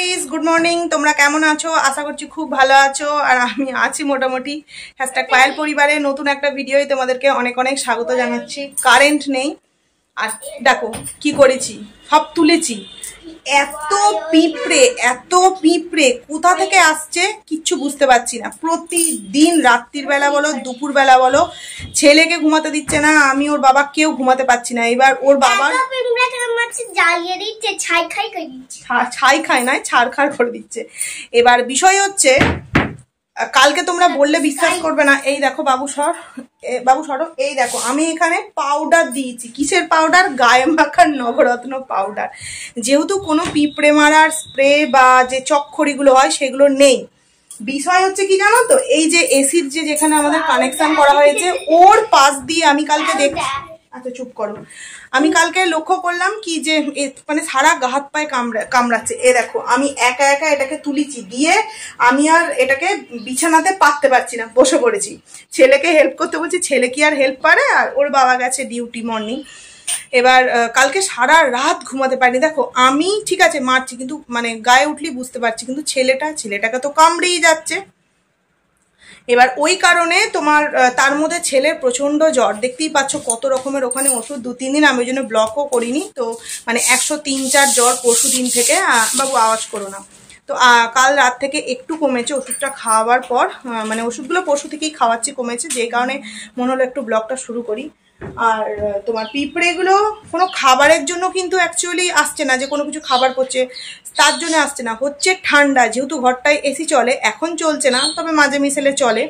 Guys, good morning. তোমরা কেমন আছো? আশা করছি খুব ভালো আছো, আর আমি আছি মোটামুটি। #পায়েল পরিবারে নতুন একটা ভিডিওয় তোমাদেরকে অনেক অনেক স্বাগত জানাচ্ছি। কারেন্ট নেই, আর দেখো কি করেছি, সব তুলেছি। এত পিঁপড়ে কোথা থেকে আসছে কিচ্ছু বুঝতে পারছি না। প্রতিদিন রাত্রির বেলা বলো, দুপুর বেলা বলো, ছেলেকে ঘুমাতে দিচ্ছে না, আমি ওর বাবা কেউ ঘুমাতে পারছি না। এবার ওর বাবা ছাই খায় নয়, ছাড়খাড় করে দিচ্ছে। এবার বিষয় হচ্ছে, কালকে তোমরা বললে বিশ্বাস করবে না। এই দেখো বাবু সরো, এই দেখো আমি এখানে পাউডার দিয়েছি। কিসের পাউডার? গায়ে মাখার নবরত্ন পাউডার। যেহেতু কোনো পিঁপড়ে মারার স্প্রে বা যে চকখড়িগুলো হয় সেগুলো নেই। বিষয় হচ্ছে কি জানো তো, এই যে এসির যেখানে আমাদের কানেকশন করা হয়েছে ওর পাশ দিয়ে আমি কালকে দেখছি। আচ্ছা চুপ করো। আমি কালকে লক্ষ্য করলাম কি যে মানে সারা গা হাত পায়ে কামড়াচ্ছে। এ দেখো আমি একা একা এটাকে তুলেছি, দিয়ে আমি আর এটাকে বিছানাতে পাততে পারছি না, বসে পড়েছি। ছেলেকে হেল্প করতে বলছি, ছেলে কি আর হেল্প পারে? আর ওর বাবা গেছে ডিউটি মর্নিং। এবার কালকে সারা রাত ঘুমাতে পারিনি। দেখো আমি ঠিক আছে মারছি, কিন্তু মানে গায়ে উঠলি বুঝতে পারছি, কিন্তু ছেলেটাকে তো কামড়েই যাচ্ছে। এবার ওই কারণে তোমার তার মধ্যে ছেলের প্রচন্ড জ্বর, দেখতেই পাচ্ছ কত রকমের ওখানে ওষুধ। 2-3 দিন আমি ওই জন্য ব্লকও করিনি, তো মানে 103-4 জ্বর পরশু দিন থেকে। বাবু আওয়াজ করো না। তো কাল রাত থেকে একটু কমেছে ওষুধটা খাওয়ার পর, মানে ওষুধগুলো পরশু থেকেই খাওয়াচ্ছি, কমেছে, যে কারণে মনে হলো একটু ব্লগটা শুরু করি। আর তোমার পিঁপড়েগুলো কোনো খাবারের জন্য কিন্তু অ্যাকচুয়ালি আসছে না, যে কোনো কিছু খাবার পড়ছে তার জন্য আসছে না, হচ্ছে ঠান্ডা। যেহেতু ঘরটায় এসি চলে, এখন চলছে না তবে মাঝে মিশেলে চলে,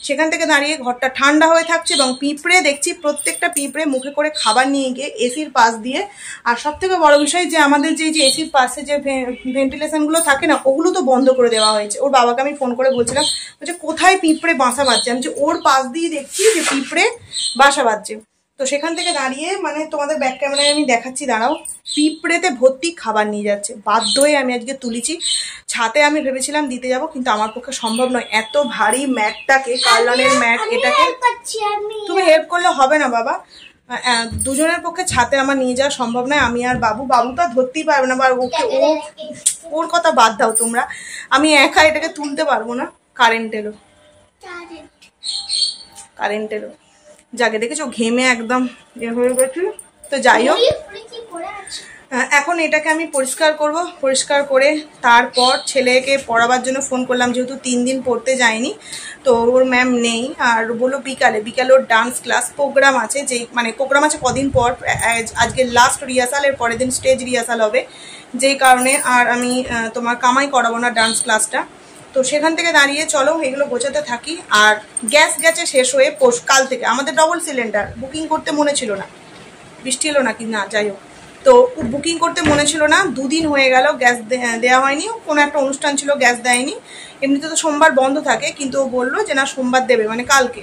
সেখান থেকে দাঁড়িয়ে ঘরটা ঠান্ডা হয়ে থাকছে। এবং পিঁপড়ে দেখছি প্রত্যেকটা পিঁপড়ে মুখে করে খাবার নিয়ে গিয়ে এসির পাশ দিয়ে। আর সব থেকে বড় বিষয় যে আমাদের যে এসির পাশে যে ভেন্টিলেশনগুলো থাকে না, ওগুলো তো বন্ধ করে দেওয়া হয়েছে। ওর বাবাকে আমি ফোন করে বলছিলাম যে কোথায় পিঁপড়ে বাসা বাঁধছে, আমি যে ওর পাশ দিয়ে দেখছি যে পিঁপড়ে বাসা বাঁধছে। তো সেখান থেকে দাঁড়িয়ে মানে তোমাদের ব্যাক ক্যামেরায় আমি দেখাচ্ছি, দাঁড়াও। পিঁপড়েতে ভর্তি খাবার নিয়ে যাচ্ছে, বাধ্য হয়ে আমি আজকে তুলেছি। ছাতে আমি ভেবেছিলাম দিতে যাব, কিন্তু আমার পক্ষে সম্ভব নয়। এত ভারী ম্যাটটাকে, কার্লনের ম্যাট, এটাকে তুমি হেল্প করলে হবে না বাবা। দুজনের পক্ষে ছাতে আমার নিয়ে যাওয়া সম্ভব নয়। আমি আর বাবু তো ধরতেই পারবে না, বা ওর কথা বাদ দাও তোমরা, আমি একা এটাকে তুলতে পারবো না। কারেন্ট এলো যাকে দেখেছো ঘেমে একদম হয়ে গেছে। তো যাই হোক, এখন এটাকে আমি পরিষ্কার করব। পরিষ্কার করে তারপর ছেলেকে পড়াবার জন্য ফোন করলাম, যেহেতু 3 দিন পড়তে যায়নি, তো ওর ম্যাম নেই। আর বললো বিকালে ওর ডান্স ক্লাস প্রোগ্রাম আছে, যে মানে প্রোগ্রাম আছে কদিন পর। আজকে লাস্ট রিহার্সাল, এর পরের দিন স্টেজ রিহার্সাল হবে, যেই কারণে আর আমি তোমার কামাই করাবো না ডান্স ক্লাসটা। তো সেখান থেকে দাঁড়িয়ে চলো এগুলো গোছাতে থাকি। আর গ্যাস গেছে শেষ হয়ে কাল থেকে। আমাদের ডবল সিলিন্ডার বুকিং করতে মনে ছিল না, বৃষ্টি এলো নাকি না, যাই হোক, তো বুকিং করতে মনে ছিল না। 2 দিন হয়ে গেল গ্যাস দেওয়া হয়নি। কোনো একটা অনুষ্ঠান ছিল, গ্যাস দেয়নি। এমনিতে তো সোমবার বন্ধ থাকে, কিন্তু ও বললো যে না সোমবার দেবে, মানে কালকে।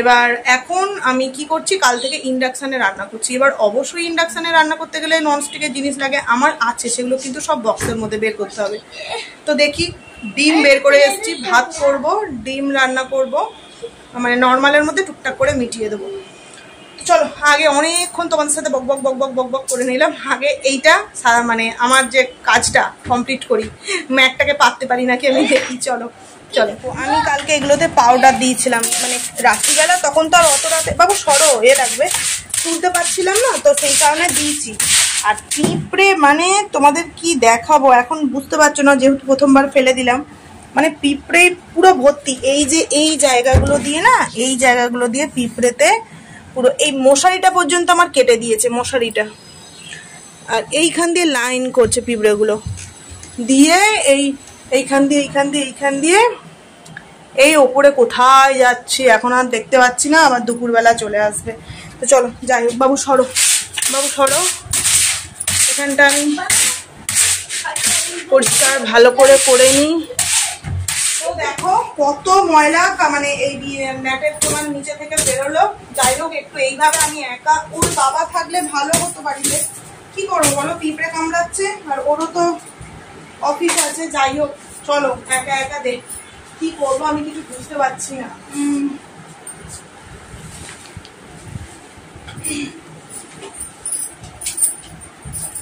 এবার এখন আমি কি করছি, কাল থেকে ইন্ডাকশানে রান্না করছি। এবার অবশ্যই ইন্ডাকশানে রান্না করতে গেলে ননস্টিকের জিনিস লাগে, আমার আছে, সেগুলো কিন্তু সব বক্সের মধ্যে বের করতে হবে। তো দেখি, ডিম বের করে এসেছি, ভাত করব, ডিম রান্না করব, মানে নর্মালের মধ্যে টুকটাক করে মিটিয়ে দেবো। চলো আগে অনেকক্ষণ তোমাদের সাথে বক বক করে নিলাম। আগে এইটা মানে আমার যে কাজটা কমপ্লিট করি, ম্যাটটাকে পাততে পারি নাকি আমি দেখি। চলো আমি কালকে এগুলোতে পাউডার দিয়েছিলাম, মানে রাত্রিবেলা, তখন তো আর অত রাতে বাবু সরো লাগবে, তুলতে পারছিলাম না, তো সেই কারণে দিয়েছি। আর পিঁপড়ে মানে তোমাদের কি দেখাবো, এখন বুঝতে পারছো না, যেহেতু প্রথমবার ফেলে দিলাম। মানে পিঁপড়ে পুরো ভর্তি। এই যে এই জায়গাগুলো দিয়ে না, এই জায়গাগুলো দিয়ে পিঁপড়েতে পুরো, এই মশারিটা পর্যন্ত আমার কেটে দিয়েছে, মশারিটা। আর এইখান দিয়ে লাইন করছে পিঁপড়েগুলো দিয়ে, এইখান দিয়ে এই ওপরে কোথায় যাচ্ছে এখন আর দেখতে পাচ্ছি না, আবার দুপুরবেলা চলে আসবে। তো চলো যাই হোক, বাবু সরো, এখানটা আমি পরিষ্কার ভালো করে নিই। তো দেখো কত ময়লা, মানে এই ম্যাটের তোমার নিচে থেকে বেরোলো। যাই হোক, একটু এইভাবে আমি একা, ওর বাবা থাকলে ভালো হতো বাড়িতে, কি করবো বলো, পিঁপড়ে কামড়াচ্ছে, আর ওরও তো অফিস আছে। যাই হোক চলো, একা দেখ কি করবো, আমি কিছু বুঝতে পারছি না।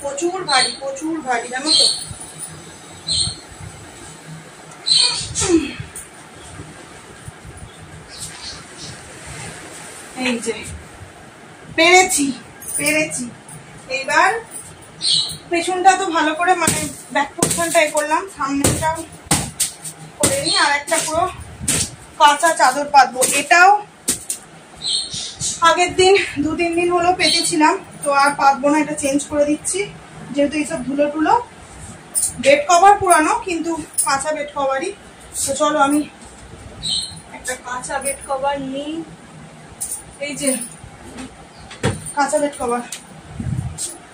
প্রচুর ভারী জানো তো। এই যে পেরেছি পেরেছি। এইবার পেছনটা তো ভালো করে মানে ব্যাক পোর্শনটা এ করলাম, সামনেটাও করে নিই। আর একটা পুরো কাঁচা চাদর পাতবো, এটাও আগের দিন 2-3 দিন হলো পেতেছিলাম, তো আর পাতবো না, এটা চেঞ্জ করে দিচ্ছি। যেহেতু এইসব ধুলো টুলো, বেড কভার পুরানো কিন্তু কাঁচা বেড কভারই। তো চলো আমি একটা কাঁচা বেড কভার নিই। এই যে কাঁচা বেড কভার,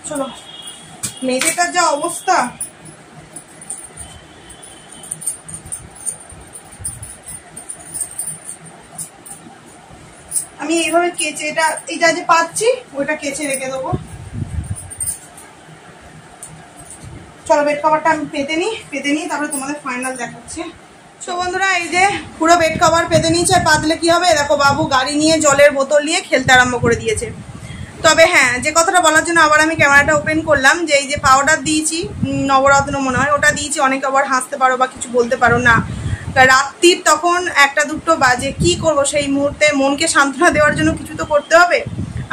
চলো। মেঝেটার যা অবস্থা, আমি এইভাবে কেচে এটা যে পাচ্ছি ওইটা কেচে রেখে দেবো। চলো বেড কভারটা আমি পেতে নিই তারপরে তোমাদের ফাইনাল দেখাচ্ছি। তো বন্ধুরা এই যে পুরো বেড কভার পেতে নিয়েছে। পাতলে কি হবে দেখো, বাবু গাড়ি নিয়ে জলের বোতল নিয়ে খেলতে আরম্ভ করে দিয়েছে। তবে হ্যাঁ, যে কথাটা বলার জন্য আবার আমি ক্যামেরাটা ওপেন করলাম, যে এই যে পাউডার দিয়েছি নবরত্ন মনে হয়, ওটা দিয়েছি। অনেকে আবার হাসতে পারো বা কিছু বলতে পারো, না রাত্রির তখন 1টা-2টো বাজে, কি করব সেই মুহূর্তে মনকে সান্ত্বনা দেওয়ার জন্য কিছু তো করতে হবে।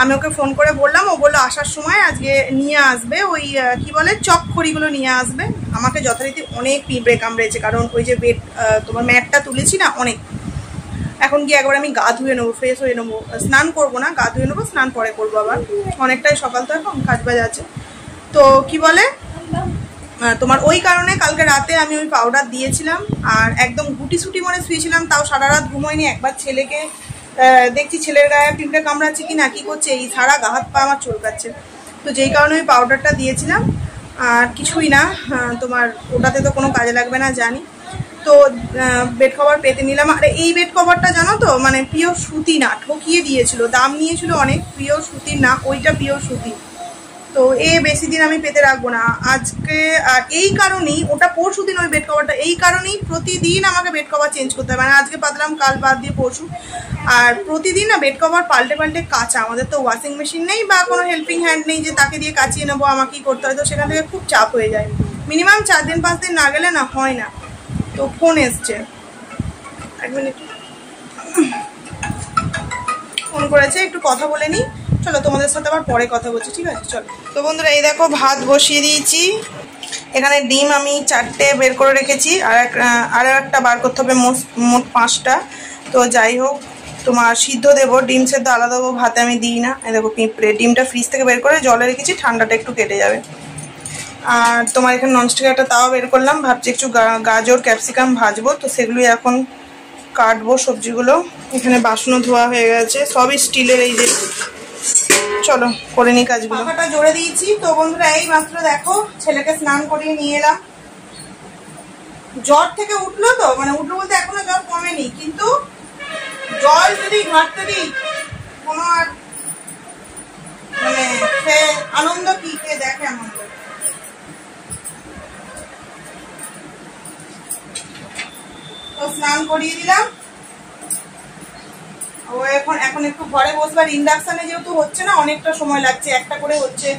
আমি ওকে ফোন করে বললাম, ও বললো আসার সময় আজকে নিয়ে আসবে ওই কি বলে চক খড়িগুলো নিয়ে আসবে। আমাকে যথারীতি অনেক পিঁপড়ে কামড়েছে, কারণ ওই যে বেড তোমার ম্যাটটা তুলেছি না অনেক। এখন গিয়ে একবার আমি গা ধুয়ে নেবো, ফ্রেশ হয়ে নেবো, স্নান করবো না, গা ধুয়ে নেবো, স্নান পরে করবো। আবার অনেকটাই সকাল তো এখন কাজ বাজ আছে। তো কি বলে তোমার ওই কারণে কালকে রাতে আমি ওই পাউডার দিয়েছিলাম, আর একদম গুটি সুটি মনে শুয়েছিলাম, তাও সারা রাত ঘুমোয়নি। একবার ছেলেকে দেখছি ছেলের গায়ে পিঁপড়ে কামড়াচ্ছে কি না কি করছে, এই সারা গা হাত পা আমার চুলকাচ্ছে। তো যেই কারণে ওই পাউডারটা দিয়েছিলাম, আর কিছুই না। তোমার ওটাতে তো কোনো কাজে লাগবে না জানি। তো বেড কভার পেতে নিলাম। আর এই বেড কভারটা জানো তো মানে পিওর সুতি না, ঠকিয়ে দিয়েছিল, দাম নিয়েছিল অনেক। পিওর সুতির না, ওইটা পিওর সুতি। তো বেশি দিন আমি পেতে রাখবো না আজকে। আর এই কারণেই ওটা পরশু দিন ওই বেড কভারটা, এই কারণেই প্রতিদিন আমাকে বেড কভার চেঞ্জ করতে হবে। মানে আজকে পাতলাম, কাল বাদ দিয়ে পরশু। আর প্রতিদিন না বেড কভার পাল্টে পাল্টে কাচা। আমাদের তো ওয়াশিং মেশিন নেই বা কোনো হেল্পিং হ্যান্ড নেই যে তাকে দিয়ে কাচিয়ে নেবো, আমাকেই করতে হয়। তো সেখান থেকে খুব চাপ হয়ে যায়। মিনিমাম 4 দিন 5 দিন না গেলে না হয় না। তো ফোন এসছে, 1 মিনিট, ফোন করেছে, একটু কথা বলে নিই। চলো তোমাদের সাথে আবার পরে কথা বলছি, ঠিক আছে? চলো। তো বন্ধুরা এই দেখো ভাত বসিয়ে দিয়েছি। এখানে ডিম আমি 4টে বের করে রেখেছি, আর একটা বার করতে হবে, মোট 5টা। তো যাই হোক, তোমার সিদ্ধ দেবো, ডিম সেদ্ধ আলাদা দেবো, ভাতে আমি দিই না। এই দেখো পিঁপড়ে, ডিমটা ফ্রিজ থেকে বের করে জলে রেখেছি, ঠান্ডাটা একটু কেটে যাবে। আর তোমার এখানে ননস্টিকের একটা তাওয়া বের করলাম, ভাবছি একটু গাজর ক্যাপসিকাম ভাজবো। তো সেগুলোই এখন কাটবো সবজিগুলো। এখানে বাসনও ধোয়া হয়ে গেছে, সবই স্টিলের। এই যে চলো করে নিই কাজগুলো। পাখাটা জোরে দিয়েছি। তো বন্ধুরা এই মাত্র দেখো ছেলেকে স্নান করিয়ে নিয়ে এলাম। জ্বর থেকে উঠলো, তো মানে উঠলো বলতে এখনো জ্বর কমেনি, কিন্তু জল যদি ঘাটতে দিই কোনো আর মানে সে আনন্দ কি কে দেখে আনন্দ। তো স্নান করিয়ে দিলাম। ও এখন একটু ঘরে বসবার, ইন্ডাকশনে যেহেতু হচ্ছে না অনেকটা সময় লাগছে, একটা করে হচ্ছে।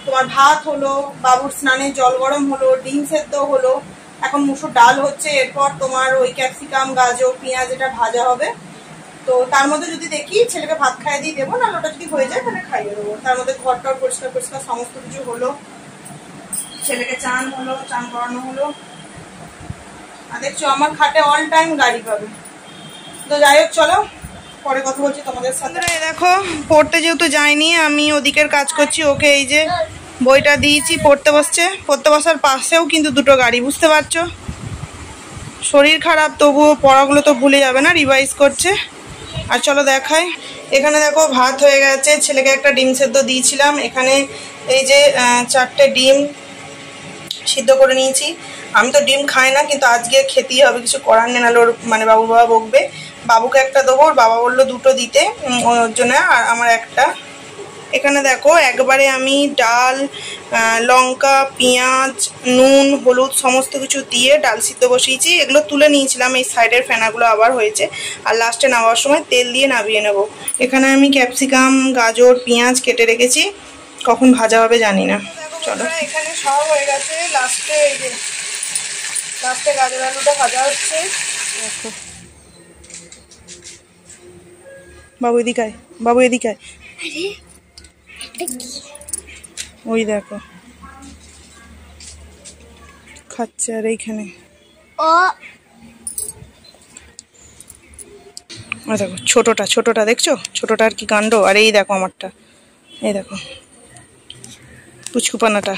তোমার ভাত হলো, বাবুর স্নানের জল গরম হলো, ডিম সেদ্ধ হলো, এখন মুসুর ডাল হচ্ছে। এরপর তোমার ওই ক্যাপসিকাম গাজর পেঁয়াজ এটা ভাজা হবে। তো তার মধ্যে যদি দেখি ছেলেকে ভাত খাইয়ে দিয়ে দেবো, না ওটা যদি হয়ে যায় তাহলে খাইয়ে দেবো। তার মধ্যে ঘরটার পরিষ্কার পরিষ্কার সমস্ত কিছু হলো, ছেলেকে চান হলো, চান করানো হলো। আর দেখছো আমার খাটে অল টাইম গাড়ি পাবে। তো যাই হোক চলো পরে কথা বলছি তোমাদের সাথে। দেখো পড়তে যেহেতু যাইনি, আমি ওদিকের কাজ করছি, ওকে এই যে বইটা দিয়েছি, পড়তে বসছে। পড়তে বসার পাশেও কিন্তু 2টো গাড়ি, বুঝতে পারছো? শরীর খারাপ তবুও পড়াগুলো তো ভুলে যাবে না, রিভাইজ করছে। আর চলো দেখাই। এখানে দেখো ভাত হয়ে গেছে, ছেলেকে একটা ডিম সেদ্ধ দিয়েছিলাম। এখানে এই যে 4টে ডিম সিদ্ধ করে নিয়েছি। আমি তো ডিম খাই না, কিন্তু আজকে খেতেই হবে, কিছু করার নেই, নাহলে ওর মানে বাবুর বাবা বকবে। বাবুকে একটা দেবো, ওর বাবা বললো 2টো দিতে, ওর জন্য, আর আমার একটা। এখানে দেখো একবারে আমি ডাল, লঙ্কা, পেঁয়াজ, নুন, হলুদ সমস্ত কিছু দিয়ে ডাল সিদ্ধ বসিয়েছি। এগুলো তুলে নিয়েছিলাম, এই সাইডের ফেনাগুলো আবার হয়েছে। আর লাস্টে নামাবার সময় তেল দিয়ে নামিয়ে নেব। এখানে আমি ক্যাপসিকাম গাজর পেঁয়াজ কেটে রেখেছি, কখন ভাজা হবে জানি না। চলো এখানে সব হয়ে গেছে, লাস্টে এই যে লাস্টে গাজর আলুটা ভাজা হচ্ছে। বাবু দিকায় বাবু এদিকে আয়। ওই দেখো খাচ্ছে আর এইখানে দেখো ছোটটা দেখছো, ছোটটা আর কি কাণ্ড। আর এই দেখো আমারটা, এই দেখো পুচকুপানাটা।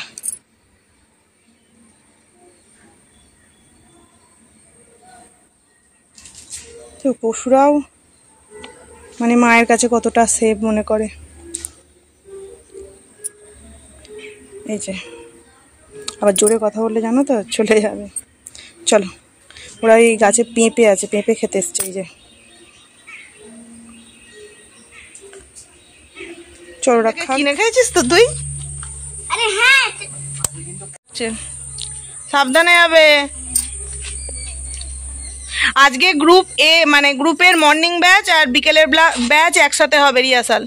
তো পশুরাও মানে মায়ের কাছে কতটা সেভ মনে করে। এই যে আবার জোরে কথা বললে জানো তো চলে যাবে। চলো, ওরা এই গাছে পেঁপে আছে, পেঁপে খেতে এসছে। এই যে চলো, ওরা কিনে খেয়েছিস তো তুই? আরে হ্যাঁ, সাবধানে যাবে। আজকে গ্রুপ এ মানে গ্রুপের মর্নিং ব্যাচ আর বিকেলের ব্যাচ একসাথে হবে রিহার্সাল।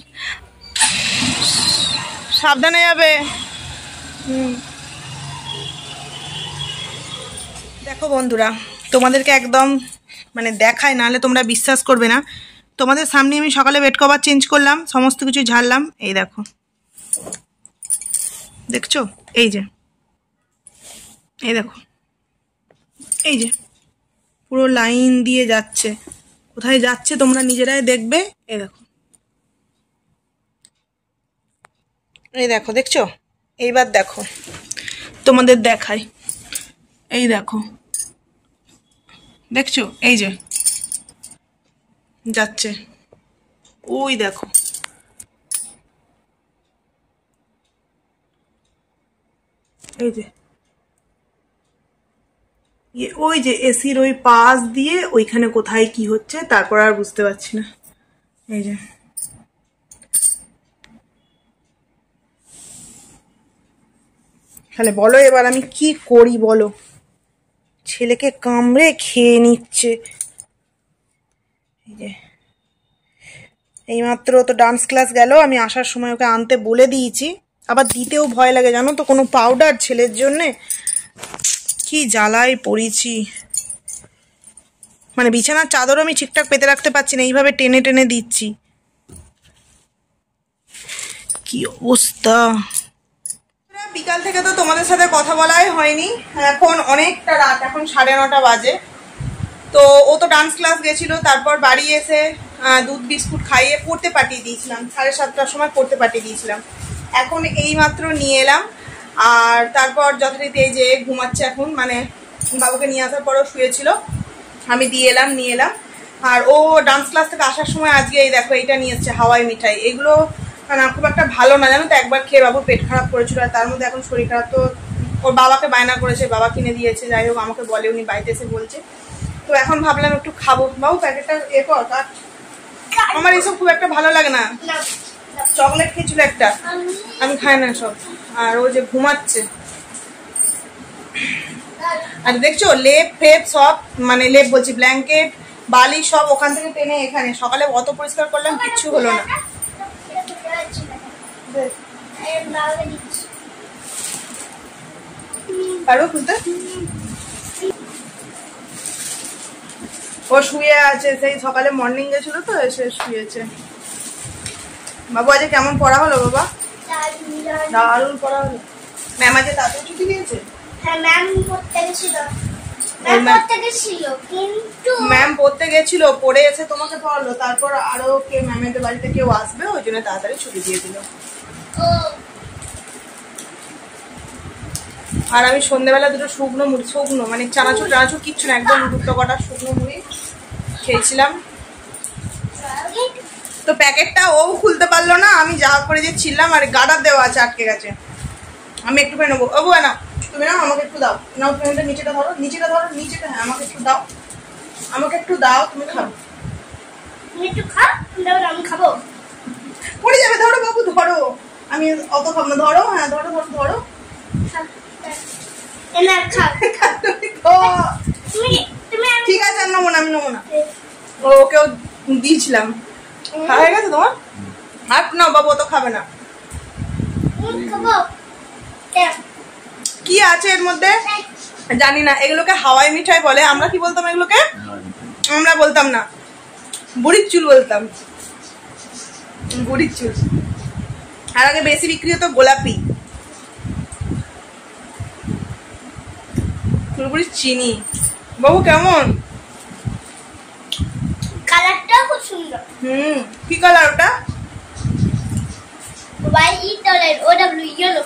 সাবধানে যাবে। দেখো বন্ধুরা, তোমাদেরকে একদম মানে দেখায়, নাহলে তোমরা বিশ্বাস করবে না। তোমাদের সামনে আমি সকালে বেড কভার চেঞ্জ করলাম, সমস্ত কিছু ঝাড়লাম। এই দেখো, দেখছো? এই যে এই দেখো, এই যে পুরো লাইন দিয়ে যাচ্ছে। কোথায় যাচ্ছে তোমরা নিজেরাই দেখবে। এই দেখো, এই দেখো, দেখছো? এইবার দেখো, তোমাদের দেখাই। এই দেখো, দেখছো? এই যে যাচ্ছে, ওই দেখো। এই যে ওই যে এসির ওই পাশ দিয়ে ওইখানে কোথায় কি হচ্ছে তারপর আর বুঝতে পারছি না। এই যে তাহলে বলো এবার আমি কি করি বলো? ছেলেকে কামড়ে খেয়ে নিচ্ছে। এই যে এইমাত্র তো ডান্স ক্লাস গেল, আমি আসার সময় ওকে আনতে বলে দিয়েছি। আবার দিতেও ভয় লাগে জানো তো, কোনো পাউডার ছেলের জন্যে। কি জ্বালায় পড়েছি, মানে বিছানার চাদরও আমি ঠিকঠাক পেতে রাখতে পারছি না, এইভাবে টেনে টেনে দিচ্ছি। কি অবস্থা। বিকাল থেকে তো তোমাদের সাথে কথা বলাই হয়নি। এখন অনেকটা রাত, এখন 9:30 বাজে। তো ও তো ডান্স ক্লাস গেছিল, তারপর বাড়ি এসে দুধ বিস্কুট খাইয়ে পড়তে পাঠিয়ে দিয়েছিলাম। 7:30টার সময় পড়তে পাঠিয়ে দিয়েছিলাম। এখন এই মাত্র নিয়ে এলাম, আর তারপর যথারীতি এই যে ঘুমাচ্ছে এখন, মানে বাবুকে নিয়ে আসার পরও শুয়েছিল, আমি নিয়ে এলাম। আর ও ডান্স ক্লাস থেকে আসার সময় আজকে এই দেখো এইটা নিয়ে এসছে, হাওয়াই মিঠাই। এগুলো না খুব একটা ভালো না জানো তো, একবার খেয়ে বাবুর পেট খারাপ করেছিল, আর তার মধ্যে এখন শরীর খারাপ। তো ওর বাবাকে বায়না করেছে, বাবা কিনে দিয়েছে। যাই হোক, আমাকে বলে, উনি বাড়িতে এসে বলছে। তো এখন ভাবলাম একটু খাবো। বাবু প্যাকেটটা এ কর, আমার এইসব খুব একটা ভালো লাগে না। চকলেট খেয়েছিল একটা, আমি খাই না সব। আর ও যে ঘুমাচ্ছে। আর দেখছো লেপ ফেপ সব, মানে লেপ বলছি, ব্ল্যাঙ্কেট বালি সব ওখান থেকে টেনে এখানে। সকালে অত পরিষ্কার করলাম, কিচ্ছু হলো না। পারো খুলতে? ও শুয়ে আছে, সেই সকালে মর্নিং গেছিল তো, এসে শুয়েছে। বাবু আজকে কেমন পড়া হলো বাবা? দারুণ পড়া হলো। ম্যাম আজকে তাড়াতাড়ি ছুটি দিয়েছে? হ্যাঁ, ম্যাম পড়তে গেছিল, ম্যাম পড়তে গেছিল, পড়ে এসে তোমাকে পড়ালো। তারপর আরো কে ম্যামের বাড়িতে কেউ আসবে, ওই জন্য তাড়াতাড়ি ছুটি দিয়ে দিল। আর আমি সন্ধ্যেবেলা দুটো শুকনো মানে চানাচুর কিচ্ছু না, একদম দুটো কটা শুকনো মুড়ি খেয়েছিলাম। তো প্যাকেটটা ও খুলতে পারলো না, আমি যা করে যে ছিলাম, আর গার্ডার দেওয়া আছে, আটকে গেছে। আমি একটুখানি নেবো। ও না, তুমি নাও, আমাকে একটু দাও। নাও তুমি নিচেটা ধরো, হ্যাঁ আমাকে একটু দাও, তুমি খাও। আমি খাবো। পড়ে যাবে, ধরো বাবু ধরো। আমি অত খাবো না, ধরো। হ্যাঁ ধরো। ঠিক আছে, আমি নেবো না। ওকেও দিয়েছিলাম, হয়ে গেছে তোমার। আর না বাবু তো খাবে না। কি আছে এর মধ্যে জানি না, এগুলোকে হাওয়াই মিঠাই বলে। আমরা কি বলতাম এগুলোকে? আমরা বলতাম না, বুড়ির চুল বলতাম। বুড়ির চুল। আর আগে বেশি বিক্রি হতো গোলাপি, পুরোপুরি চিনি। বাবু কেমন? কালারটাও খুব সুন্দর। কি কালার ওটা? ইয়েলো।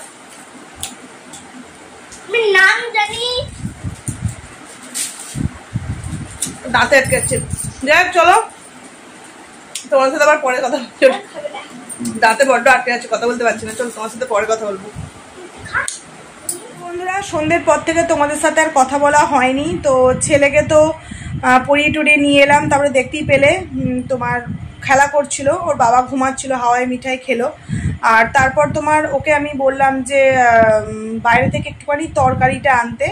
আমি নাম জানি, দাঁতে আটকাচ্ছে। যাই হোক চলো, তোমার সাথে আবার পরে কথা বলছি। দাঁতে বড্ড আটকে আছে, কথা বলতে পারছি না। চলো তোমার সাথে পরে কথা বলবো। বন্ধুরা, সন্ধ্যের পর থেকে তোমাদের সাথে আর কথা বলা হয়নি। তো ছেলেকে তো পরিয়ে টরিয়ে নিয়ে এলাম, তারপরে দেখতেই পেলে তোমার খেলা করছিল, ওর বাবা ঘুমাচ্ছিল, হাওয়াই মিঠাই খেলো। আর তারপর তোমার ওকে আমি বললাম যে বাইরে থেকে একটুখানি তরকারিটা আনতে।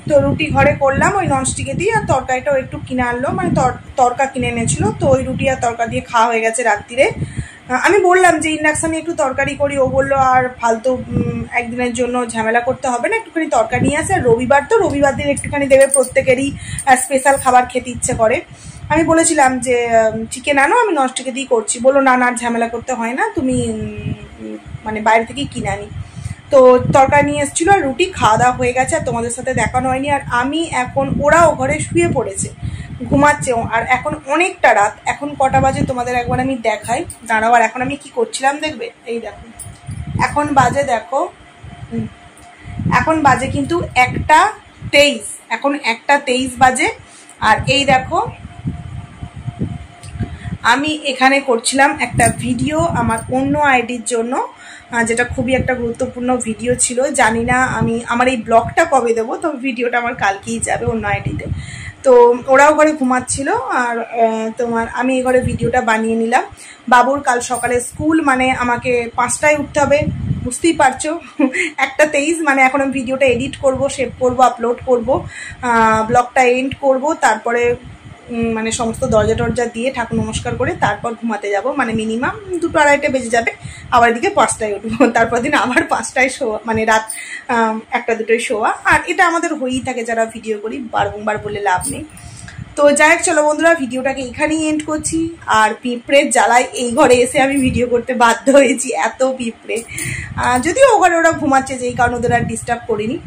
তো রুটি ঘরে করলাম ওই ননস্টিকে দিয়ে, আর তরকারিটাও একটু কিনে আনলো, মানে তরকা কিনে এনেছিল। তো ওই রুটি আর তরকা দিয়ে খাওয়া হয়ে গেছে রাত্রিরে। আমি বললাম যে ইন্ডাকশানে একটু তরকারি করি, ও বললো আর ফালতু একদিনের জন্য ঝামেলা করতে হবে না, একটুখানি তরকারি নিয়ে আসে। আর রবিবার তো, রবিবার দিন একটুখানি দেবে, প্রত্যেকেরই স্পেশাল খাবার খেতে ইচ্ছে করে। আমি বলেছিলাম যে চিকেন আনো, আমি ননস্টিকে দিয়ে করছি। বললো না না, ঝামেলা করতে হয় না, তুমি মানে বাইরে থেকেই কিনে আনি। তো তরকারি নিয়ে এসেছিলো, আর রুটি খাওয়া দাওয়া হয়ে গেছে, আর তোমাদের সাথে দেখানো হয়নি। আর আমি এখন, ওরাও ঘরে শুয়ে পড়েছে, ঘুমাচ্ছে। আর এখন অনেকটা রাত, এখন কটা বাজে তোমাদের একবার আমি দেখাই, দাঁড়াও। আর এখন আমি কি করছিলাম দেখবে, এই দেখো এখন বাজে, দেখো এখন বাজে কিন্তু 1:23, এখন 1:23 বাজে। আর এই দেখো আমি এখানে করছিলাম একটা ভিডিও আমার অন্য আইডির জন্য, যেটা খুবই একটা গুরুত্বপূর্ণ ভিডিও ছিল। জানি না আমি আমার এই ব্লগটা কবে দেবো, তো ভিডিওটা আমার কালকেই যাবে অন্য আইডিতে। তো ওরাও ঘরে ঘুমাচ্ছিল, আর তোমার আমি এই ঘরে ভিডিওটা বানিয়ে নিলাম। বাবুর কাল সকালে স্কুল, মানে আমাকে 5টায় উঠতে হবে, বুঝতেই পারছো। 1:23, মানে এখন আমি ভিডিওটা এডিট করব, সেভ করব, আপলোড করব, ব্লগটা এন্ড করব, তারপরে মানে সমস্ত দরজা টরজা দিয়ে ঠাকুর নমস্কার করে তারপর ঘুমাতে যাব। মানে মিনিমাম 2-2:30 বেজে যাবে। আবার এদিকে 5টায় উঠবো, তারপর দিন আবার 5টায় শোয়া, মানে রাত 1-2টায় শোয়া। আর এটা আমাদের হয়েই থাকে যারা ভিডিও করি, বারবার বলে লাভ নেই। তো যাই হোক চলো বন্ধুরা, ভিডিওটাকে এখানেই এন্ড করছি। আর পিঁপড়ের জ্বালায় এই ঘরে এসে আমি ভিডিও করতে বাধ্য হয়েছি, এত পিঁপড়ে। যদিও ও ঘরে ওরা ঘুমাচ্ছে, যেই কারণে ওদের আর ডিস্টার্ব করিনি।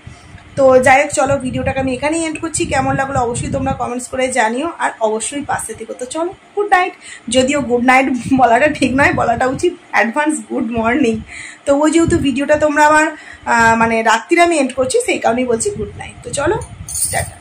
তো যাই হোক চলো, ভিডিওটাকে আমি এখানেই এন্ড করছি। কেমন লাগলো অবশ্যই তোমরা কমেন্টস করে জানিও, আর অবশ্যই পাশে থেকো। তো চলো, গুড নাইট। যদিও গুড নাইট বলাটা ঠিক নয়, বলাটা উচিত অ্যাডভান্স গুড মর্নিং। তো ওই যেহেতু ভিডিওটা তোমরা আমার মানে রাত্রিরে আমি এন্ড করছি, সেই কারণেই বলছি গুড নাইট। তো চলো, টাটা।